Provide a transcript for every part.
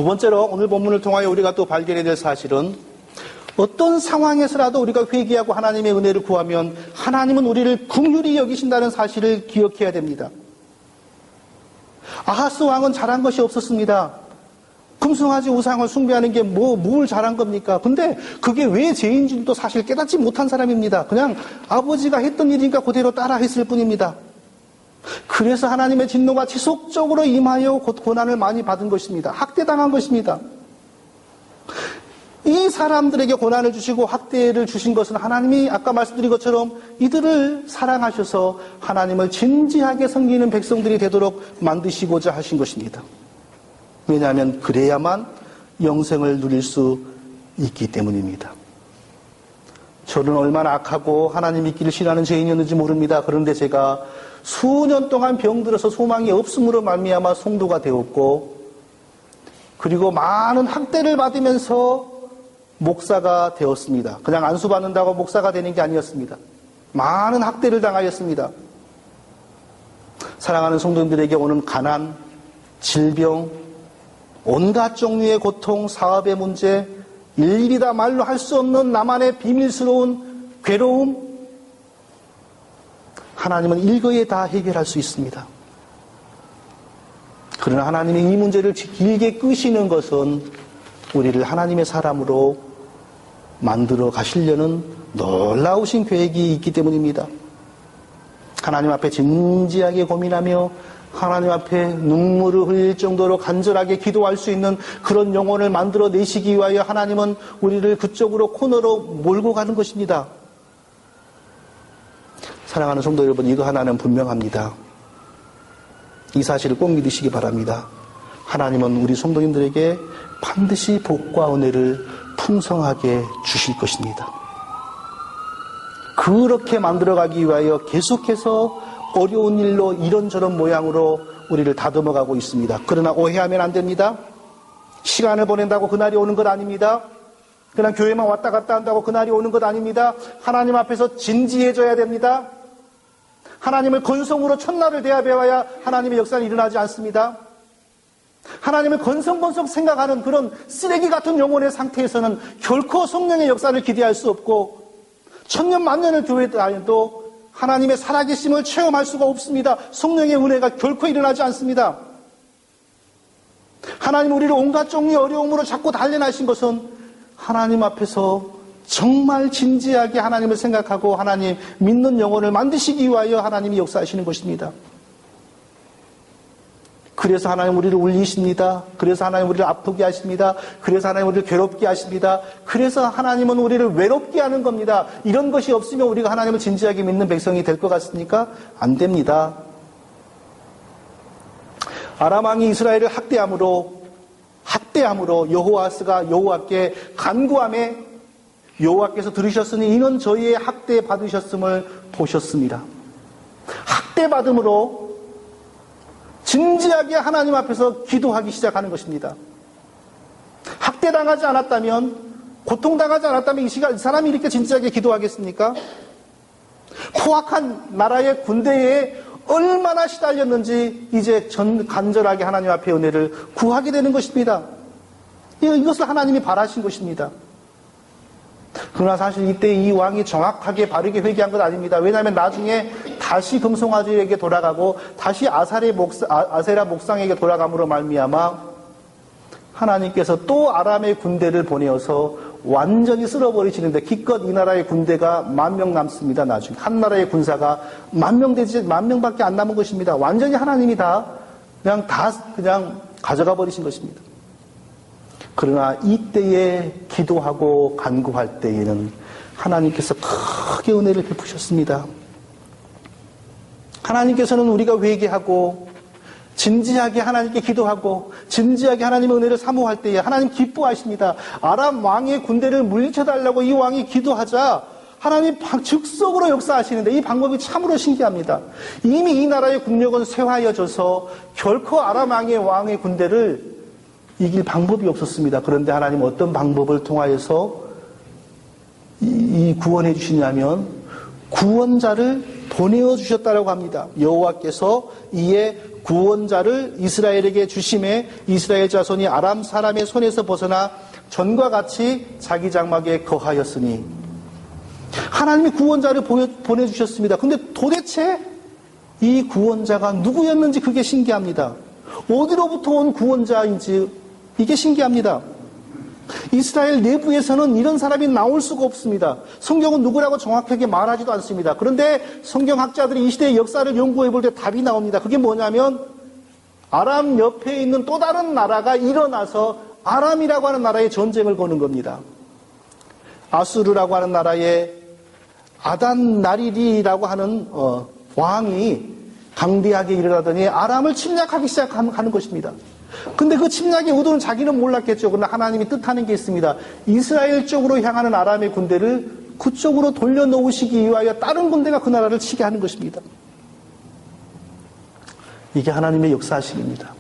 두 번째로 오늘 본문을 통하여 우리가 또 발견해야 될 사실은 어떤 상황에서라도 우리가 회개하고 하나님의 은혜를 구하면 하나님은 우리를 긍휼히 여기신다는 사실을 기억해야 됩니다. 아하스 왕은 잘한 것이 없었습니다. 금송아지 우상을 숭배하는 게 뭘 잘한 겁니까? 근데 그게 왜 죄인지도 사실 깨닫지 못한 사람입니다. 그냥 아버지가 했던 일이니까 그대로 따라 했을 뿐입니다. 그래서 하나님의 진노가 지속적으로 임하여 고난을 많이 받은 것입니다. 학대당한 것입니다. 이 사람들에게 고난을 주시고 학대를 주신 것은 하나님이 아까 말씀드린 것처럼 이들을 사랑하셔서 하나님을 진지하게 섬기는 백성들이 되도록 만드시고자 하신 것입니다. 왜냐하면 그래야만 영생을 누릴 수 있기 때문입니다. 저는 얼마나 악하고 하나님 믿기를 싫어하는 죄인이었는지 모릅니다. 그런데 제가 수년 동안 병들어서 소망이 없음으로 말미암아 성도가 되었고, 그리고 많은 학대를 받으면서 목사가 되었습니다. 그냥 안수받는다고 목사가 되는 게 아니었습니다. 많은 학대를 당하였습니다. 사랑하는 성도님들에게 오는 가난, 질병, 온갖 종류의 고통, 사업의 문제, 일일이 다 말로 할 수 없는 나만의 비밀스러운 괴로움, 하나님은 일거에 다 해결할 수 있습니다. 그러나 하나님이 이 문제를 길게 끄시는 것은 우리를 하나님의 사람으로 만들어 가시려는 놀라우신 계획이 있기 때문입니다. 하나님 앞에 진지하게 고민하며 하나님 앞에 눈물을 흘릴 정도로 간절하게 기도할 수 있는 그런 영혼을 만들어 내시기 위하여 하나님은 우리를 그쪽으로 코너로 몰고 가는 것입니다. 사랑하는 성도 여러분, 이거 하나는 분명합니다. 이 사실을 꼭 믿으시기 바랍니다. 하나님은 우리 성도님들에게 반드시 복과 은혜를 풍성하게 주실 것입니다. 그렇게 만들어가기 위하여 계속해서 어려운 일로 이런저런 모양으로 우리를 다듬어가고 있습니다. 그러나 오해하면 안 됩니다. 시간을 보낸다고 그날이 오는 것 아닙니다. 그냥 교회만 왔다 갔다 한다고 그날이 오는 것 아닙니다. 하나님 앞에서 진지해져야 됩니다. 하나님을 건성으로 첫날을 대하여야 하나님의 역사는 일어나지 않습니다. 하나님을 건성건성 생각하는 그런 쓰레기 같은 영혼의 상태에서는 결코 성령의 역사를 기대할 수 없고, 천년 만년을 교회에 다녀도 하나님의 살아계심을 체험할 수가 없습니다. 성령의 은혜가 결코 일어나지 않습니다. 하나님 우리를 온갖 종류의 어려움으로 자꾸 단련하신 것은 하나님 앞에서 정말 진지하게 하나님을 생각하고 하나님 믿는 영혼을 만드시기 위하여 하나님이 역사하시는 것입니다. 그래서 하나님 우리를 울리십니다. 그래서 하나님 우리를 아프게 하십니다. 그래서 하나님 우리를 괴롭게 하십니다. 그래서 하나님은 우리를 외롭게 하는 겁니다. 이런 것이 없으면 우리가 하나님을 진지하게 믿는 백성이 될 것 같습니까? 안 됩니다. 아람 왕이 이스라엘을 학대함으로 여호와스가 여호와께 간구함에 여호와께서 들으셨으니 이는 저희의 학대 받으셨음을 보셨습니다. 학대받음으로 진지하게 하나님 앞에서 기도하기 시작하는 것입니다. 학대당하지 않았다면, 고통당하지 않았다면 이 사람이 이렇게 진지하게 기도하겠습니까? 포악한 나라의 군대에 얼마나 시달렸는지 이제 간절하게 하나님 앞에 은혜를 구하게 되는 것입니다. 이것을 하나님이 바라신 것입니다. 그러나 사실 이때 이 왕이 정확하게 바르게 회개한 것 아닙니다. 왜냐하면 나중에 다시 금송아지에게 돌아가고 다시 아세라 목상에게 돌아감으로 말미암아 하나님께서 또 아람의 군대를 보내어서 완전히 쓸어버리시는데 기껏 이 나라의 군대가 10,000명 남습니다. 나중에 한 나라의 군사가 10,000명밖에 안 남은 것입니다. 완전히 하나님이 그냥 가져가 버리신 것입니다. 그러나 이때에 기도하고 간구할 때에는 하나님께서 크게 은혜를 베푸셨습니다. 하나님께서는 우리가 회개하고 진지하게 하나님께 기도하고 진지하게 하나님의 은혜를 사모할 때에 하나님 기뻐하십니다. 아람 왕의 군대를 물리쳐달라고 이 왕이 기도하자 하나님 즉석으로 역사하시는데 이 방법이 참으로 신기합니다. 이미 이 나라의 국력은 쇠화해져서 결코 아람 왕의 군대를 이길 방법이 없었습니다. 그런데 하나님 어떤 방법을 통하여서 이 구원해 주시냐면 구원자를 보내어 주셨다라고 합니다. 여호와께서 이에 구원자를 이스라엘에게 주심에 이스라엘 자손이 아람 사람의 손에서 벗어나 전과 같이 자기 장막에 거하였으니. 하나님이 구원자를 보내주셨습니다. 근데 도대체 이 구원자가 누구였는지 그게 신기합니다. 어디로부터 온 구원자인지 이게 신기합니다. 이스라엘 내부에서는 이런 사람이 나올 수가 없습니다. 성경은 누구라고 정확하게 말하지도 않습니다. 그런데 성경학자들이 이 시대의 역사를 연구해 볼 때 답이 나옵니다. 그게 뭐냐면 아람 옆에 있는 또 다른 나라가 일어나서 아람이라고 하는 나라에 전쟁을 거는 겁니다. 아수르라고 하는 나라에 아단나리리라고 하는 왕이 강대하게 일어나더니 아람을 침략하기 시작하는 것입니다. 근데 그 침략의 의도는 자기는 몰랐겠죠. 그러나 하나님이 뜻하는 게 있습니다. 이스라엘 쪽으로 향하는 아람의 군대를 그쪽으로 돌려놓으시기 위하여 다른 군대가 그 나라를 치게 하는 것입니다. 이게 하나님의 역사하심입니다.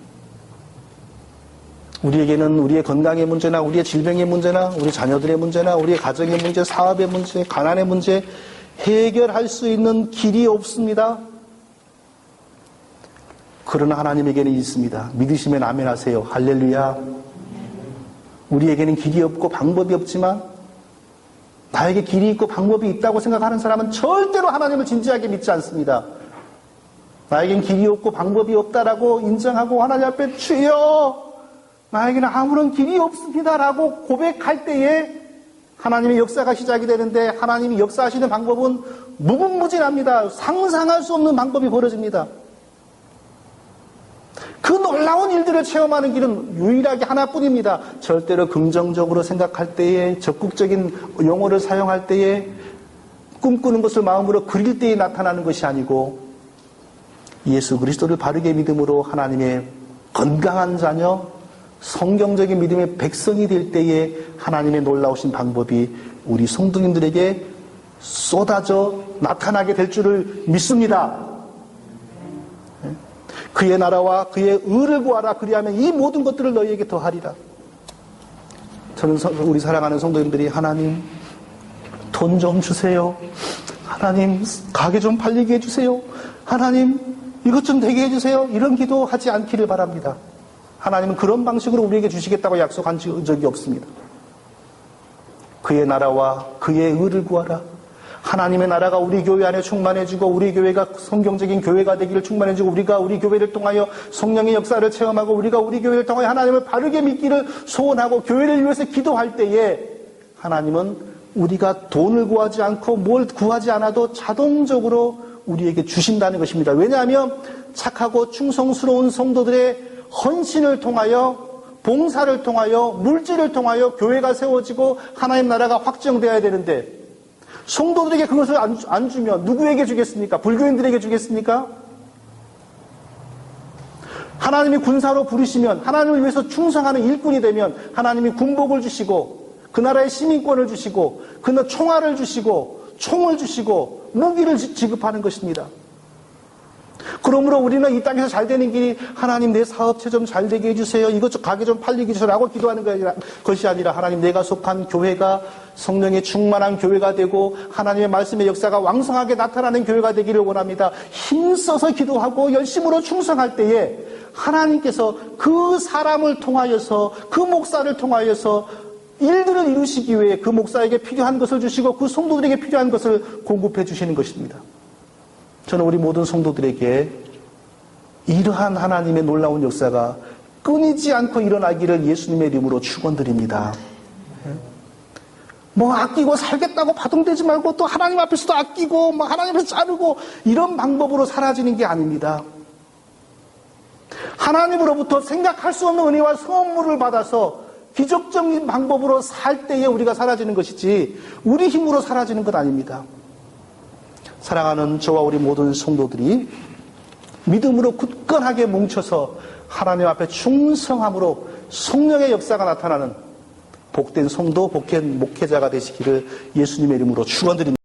우리에게는 우리의 건강의 문제나 우리의 질병의 문제나 우리 자녀들의 문제나 우리의 가정의 문제, 사업의 문제, 가난의 문제 해결할 수 있는 길이 없습니다. 그러나 하나님에게는 있습니다. 믿으시면 아멘 하세요. 할렐루야. 우리에게는 길이 없고 방법이 없지만 나에게 길이 있고 방법이 있다고 생각하는 사람은 절대로 하나님을 진지하게 믿지 않습니다. 나에겐 길이 없고 방법이 없다라고 인정하고 하나님 앞에 주여 나에게는 아무런 길이 없습니다라고 고백할 때에 하나님의 역사가 시작이 되는데 하나님이 역사하시는 방법은 무궁무진합니다. 상상할 수 없는 방법이 벌어집니다. 그 놀라운 일들을 체험하는 길은 유일하게 하나뿐입니다. 절대로 긍정적으로 생각할 때에, 적극적인 용어를 사용할 때에, 꿈꾸는 것을 마음으로 그릴 때에 나타나는 것이 아니고 예수 그리스도를 바르게 믿음으로 하나님의 건강한 자녀, 성경적인 믿음의 백성이 될 때에 하나님의 놀라우신 방법이 우리 성도님들에게 쏟아져 나타나게 될 줄을 믿습니다. 그의 나라와 그의 의를 구하라. 그리하면 이 모든 것들을 너희에게 더하리라. 저는 우리 사랑하는 성도님들이 하나님 돈 좀 주세요. 하나님 가게 좀 팔리게 해주세요. 하나님 이것 좀 되게 해주세요. 이런 기도하지 않기를 바랍니다. 하나님은 그런 방식으로 우리에게 주시겠다고 약속한 적이 없습니다. 그의 나라와 그의 의를 구하라. 하나님의 나라가 우리 교회 안에 충만해지고 우리 교회가 성경적인 교회가 되기를 충만해지고 우리가 우리 교회를 통하여 성령의 역사를 체험하고 우리가 우리 교회를 통하여 하나님을 바르게 믿기를 소원하고 교회를 위해서 기도할 때에 하나님은 우리가 돈을 구하지 않고 뭘 구하지 않아도 자동적으로 우리에게 주신다는 것입니다. 왜냐하면 착하고 충성스러운 성도들의 헌신을 통하여 봉사를 통하여 물질을 통하여 교회가 세워지고 하나님 나라가 확정되어야 되는데 성도들에게 그것을 안 주면 누구에게 주겠습니까? 불교인들에게 주겠습니까? 하나님이 군사로 부르시면 하나님을 위해서 충성하는 일꾼이 되면 하나님이 군복을 주시고 그 나라의 시민권을 주시고 그 총알을 주시고 총을 주시고 무기를 지급하는 것입니다. 그러므로 우리는 이 땅에서 잘 되는 길이 하나님 내 사업체 좀 잘 되게 해주세요. 이것 좀 가게 좀 팔리게 해주세요라고 기도하는 것이 아니라 하나님 내가 속한 교회가 성령의 충만한 교회가 되고 하나님의 말씀의 역사가 왕성하게 나타나는 교회가 되기를 원합니다. 힘써서 기도하고 열심으로 충성할 때에 하나님께서 그 사람을 통하여서 그 목사를 통하여서 일들을 이루시기 위해 그 목사에게 필요한 것을 주시고 그 성도들에게 필요한 것을 공급해 주시는 것입니다. 저는 우리 모든 성도들에게 이러한 하나님의 놀라운 역사가 끊이지 않고 일어나기를 예수님의 이름으로 축원드립니다. 뭐 아끼고 살겠다고 바동되지 말고 또 하나님 앞에서도 아끼고 뭐 하나님 앞에서 자르고 이런 방법으로 사라지는 게 아닙니다. 하나님으로부터 생각할 수 없는 은혜와 선물을 받아서 기적적인 방법으로 살 때에 우리가 사라지는 것이지 우리 힘으로 사라지는 것 아닙니다. 사랑하는 저와 우리 모든 성도들이 믿음으로 굳건하게 뭉쳐서 하나님 앞에 충성함으로 성령의 역사가 나타나는 복된 성도, 복된 목회자가 되시기를 예수님의 이름으로 축원드립니다.